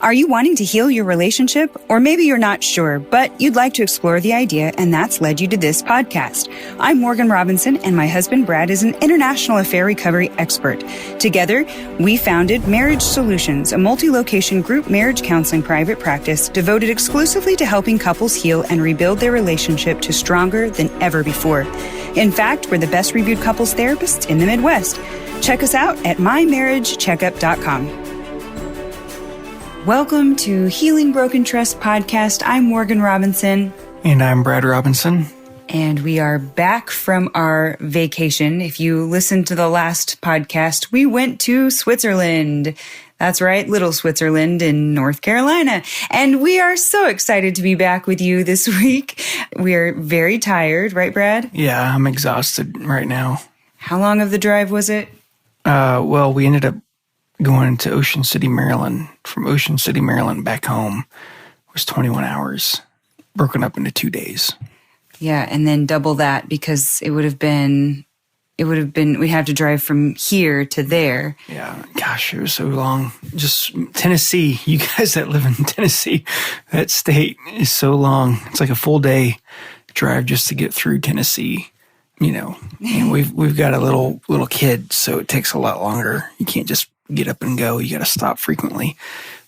Are you wanting to heal your relationship? Or maybe you're not sure, but you'd like to explore the idea, and that's led you to this podcast. I'm Morgan Robinson, and my husband Brad is an international affair recovery expert. Together, we founded Marriage Solutions, a multi-location group marriage counseling private practice devoted exclusively to helping couples heal and rebuild their relationship to stronger than ever before. In fact, we're the best reviewed couples therapists in the Midwest. Check us out at mymarriagecheckup.com. Welcome to Healing Broken Trust podcast. I'm Morgan Robinson. And I'm Brad Robinson. And we are back from our vacation. If you listened to the last podcast, we went to Switzerland. That's right, little Switzerland in North Carolina. And we are so excited to be back with you this week. We're very tired, right, Brad? Yeah, I'm exhausted right now. How long of the drive was it? Well, we ended up going to Ocean City, Maryland. From Ocean City, Maryland back home was 21 hours, broken up into 2 days. Yeah, and then double that because we'd have to drive from here to there. Yeah, gosh, it was so long. Just Tennessee, you guys that live in Tennessee, that state is so long. It's like a full day drive just to get through Tennessee. You know, and we've got a little kid, so it takes a lot longer. You can't just get up and go. You got to stop frequently.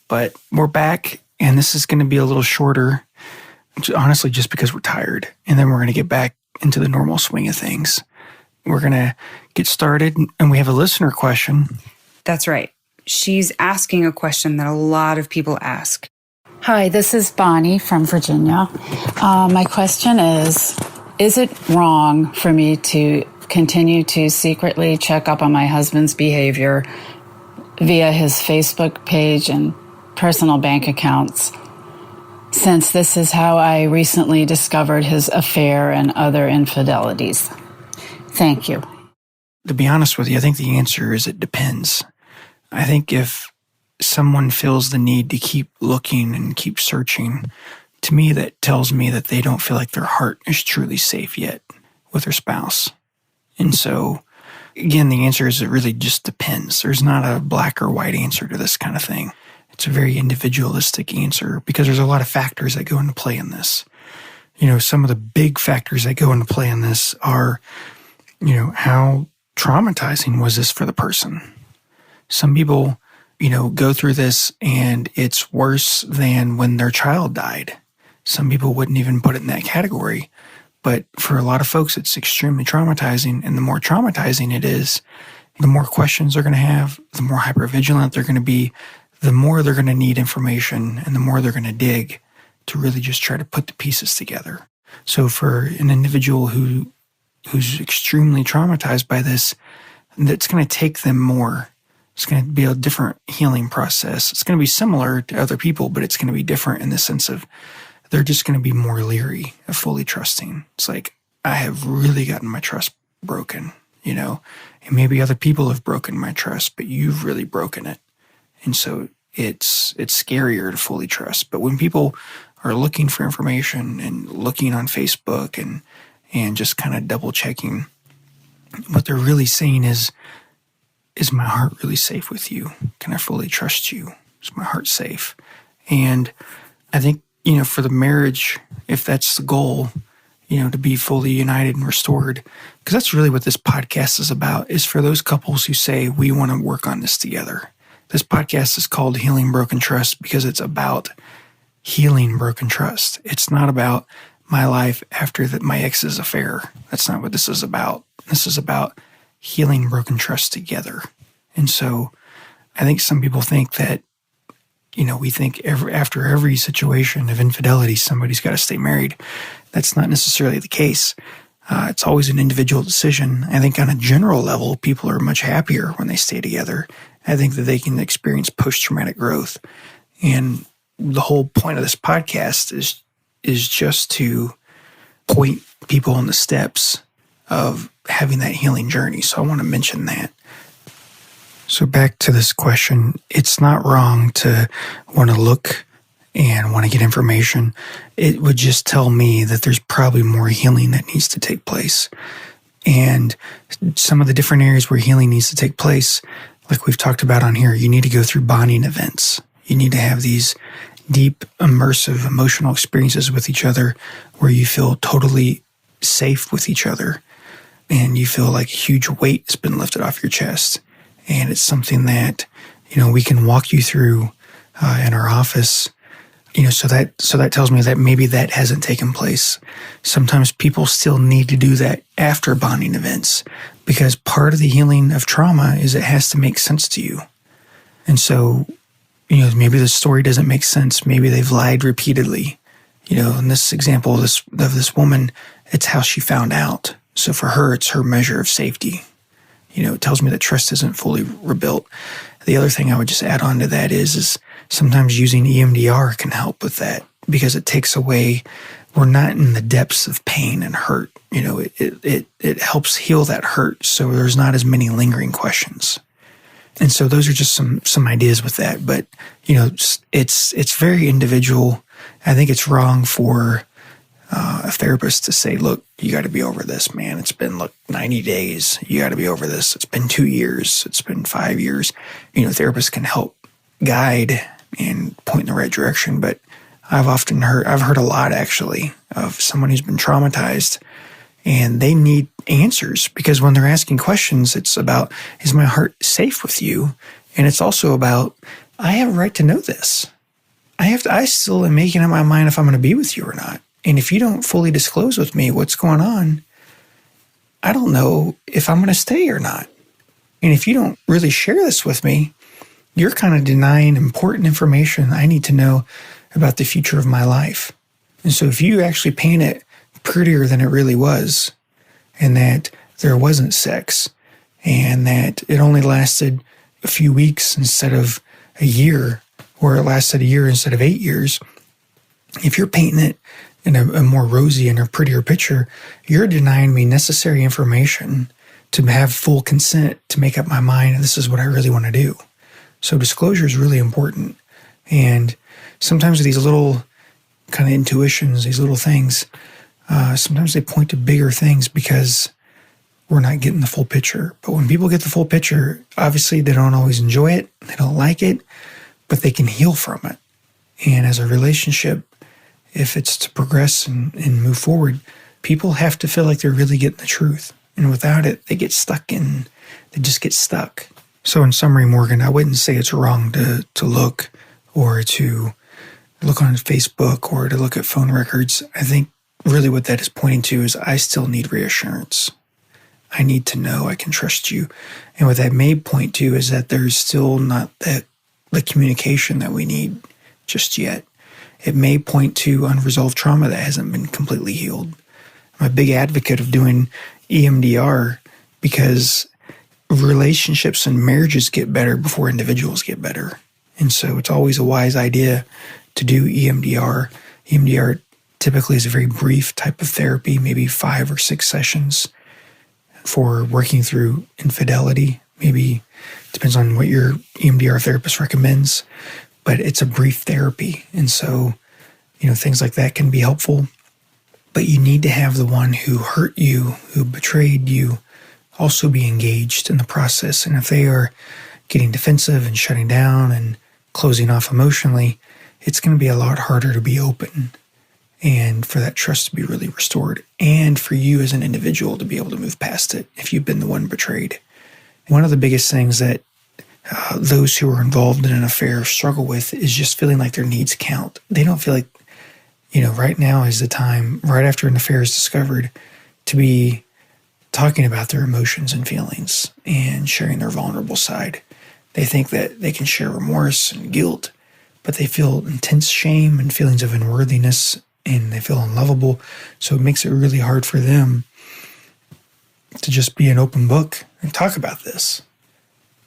But we're back, and this is going to be a little shorter, honestly, just because we're tired. And then we're going to get back into the normal swing of things. We're going to get started, and we have a listener question. That's right. She's asking a question that a lot of people ask. Hi, this is Bonnie from Virginia. My question is it wrong for me to continue to secretly check up on my husband's behavior via his Facebook page and personal bank accounts, since this is how I recently discovered his affair and other infidelities? Thank you. To be honest with you, I think the answer is it depends. I think if someone feels the need to keep looking and keep searching, to me that tells me that they don't feel like their heart is truly safe yet with their spouse. And so, again, the answer is it really just depends. There's not a black or white answer to this kind of thing. It's a very individualistic answer because there's a lot of factors that go into play in this. You know, some of the big factors that go into play in this are, you know, how traumatizing was this for the person? Some people, you know, go through this and it's worse than when their child died. Some people wouldn't even put it in that category. But for a lot of folks, it's extremely traumatizing. And the more traumatizing it is, the more questions they're going to have, the more hypervigilant they're going to be, the more they're going to need information, and the more they're going to dig to really just try to put the pieces together. So for an individual who's extremely traumatized by this, it's going to take them more. It's going to be a different healing process. It's going to be similar to other people, but it's going to be different in the sense of they're just going to be more leery of fully trusting. It's like, I have really gotten my trust broken, you know, and maybe other people have broken my trust, but you've really broken it. And so it's scarier to fully trust. But when people are looking for information and looking on Facebook and just kind of double checking, what they're really saying is my heart really safe with you? Can I fully trust you? Is my heart safe? And I think, you know, for the marriage, if that's the goal, you know, to be fully united and restored, because that's really what this podcast is about, is for those couples who say, we want to work on this together. This podcast is called Healing Broken Trust because it's about healing broken trust. It's not about my life after my ex's affair. That's not what this is about. This is about healing broken trust together. And so I think some people think that, you know, we think after every situation of infidelity, somebody's got to stay married. That's not necessarily the case. It's always an individual decision. I think on a general level, people are much happier when they stay together. I think that they can experience post-traumatic growth. And the whole point of this podcast is just to point people on the steps of having that healing journey. So I want to mention that. So back to this question, it's not wrong to want to look and want to get information. It would just tell me that there's probably more healing that needs to take place. And some of the different areas where healing needs to take place, like we've talked about on here, you need to go through bonding events. You need to have these deep, immersive, emotional experiences with each other where you feel totally safe with each other and you feel like a huge weight has been lifted off your chest. And it's something that, we can walk you through in our office. So that tells me that maybe that hasn't taken place. Sometimes people still need to do that after bonding events because part of the healing of trauma is it has to make sense to you. And so, maybe the story doesn't make sense. Maybe they've lied repeatedly. In this example of this woman, it's how she found out. So for her, it's her measure of safety. It tells me that trust isn't fully rebuilt. The other thing I would just add on to that is sometimes using EMDR can help with that because it takes away, we're not in the depths of pain and hurt. It helps heal that hurt so there's not as many lingering questions. And so those are just some ideas with that. But, it's very individual. I think it's wrong for a therapist to say, look, you got to be over this, man. It's been 90 days. You got to be over this. It's been 2 years. It's been 5 years. Therapists can help guide and point in the right direction. But I've heard a lot actually of someone who's been traumatized and they need answers because when they're asking questions, it's about, is my heart safe with you? And it's also about, I have a right to know this. I still am making up my mind if I'm going to be with you or not. And if you don't fully disclose with me what's going on, I don't know if I'm going to stay or not. And if you don't really share this with me, you're kind of denying important information I need to know about the future of my life. And so if you actually paint it prettier than it really was, and that there wasn't sex, and that it only lasted a few weeks instead of a year, or it lasted a year instead of 8 years, if you're painting it in a more rosy and a prettier picture, you're denying me necessary information to have full consent to make up my mind, and this is what I really want to do. So disclosure is really important. And sometimes these little kind of intuitions, these little things, sometimes they point to bigger things because we're not getting the full picture. But when people get the full picture, obviously they don't always enjoy it, they don't like it, but they can heal from it. And as a relationship, if it's to progress and move forward, people have to feel like they're really getting the truth. And without it, they just get stuck. So in summary, Morgan, I wouldn't say it's wrong to look or to look on Facebook or to look at phone records. I think really what that is pointing to is I still need reassurance. I need to know I can trust you. And what that may point to is that there's still not the communication that we need just yet. It may point to unresolved trauma that hasn't been completely healed. I'm a big advocate of doing EMDR because relationships and marriages get better before individuals get better. And so it's always a wise idea to do EMDR. EMDR typically is a very brief type of therapy, maybe 5 or 6 sessions for working through infidelity. Maybe depends on what your EMDR therapist recommends, but it's a brief therapy. And so, things like that can be helpful, but you need to have the one who hurt you, who betrayed you, also be engaged in the process. And if they are getting defensive and shutting down and closing off emotionally, it's going to be a lot harder to be open and for that trust to be really restored and for you as an individual to be able to move past it if you've been the one betrayed. One of the biggest things that those who are involved in an affair struggle with is just feeling like their needs count. They don't feel like, right now is the time, right after an affair is discovered, to be talking about their emotions and feelings and sharing their vulnerable side. They think that they can share remorse and guilt, but they feel intense shame and feelings of unworthiness, and they feel unlovable. So it makes it really hard for them to just be an open book and talk about this,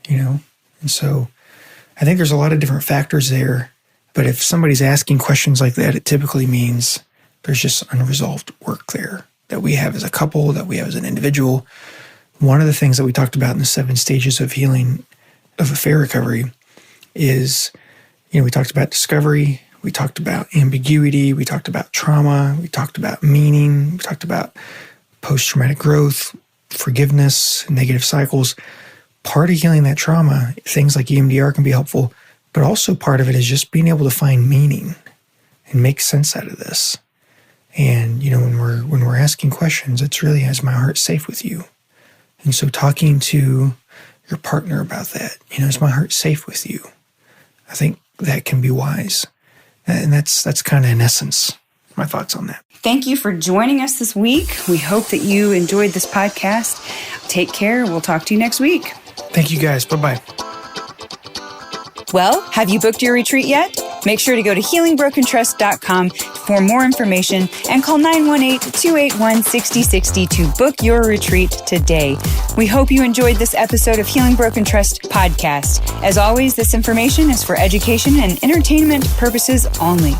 And so I think there's a lot of different factors there. But if somebody's asking questions like that, it typically means there's just unresolved work there that we have as a couple, that we have as an individual. One of the things that we talked about in the 7 stages of healing of affair recovery is, we talked about discovery, we talked about ambiguity, we talked about trauma, we talked about meaning, we talked about post-traumatic growth, forgiveness, negative cycles. Part of healing that trauma, things like EMDR can be helpful, But also part of it is just being able to find meaning and make sense out of this. And, when we're asking questions, it's really, is my heart safe with you? And so talking to your partner about that, is my heart safe with you? I think that can be wise. And that's kind of in essence my thoughts on that. Thank you for joining us this week. We hope that you enjoyed this podcast. Take care. We'll talk to you next week. Thank you guys. Bye-bye. Well, have you booked your retreat yet? Make sure to go to healingbrokentrust.com for more information and call 918-281-6060 to book your retreat today. We hope you enjoyed this episode of Healing Broken Trust podcast. As always, this information is for education and entertainment purposes only.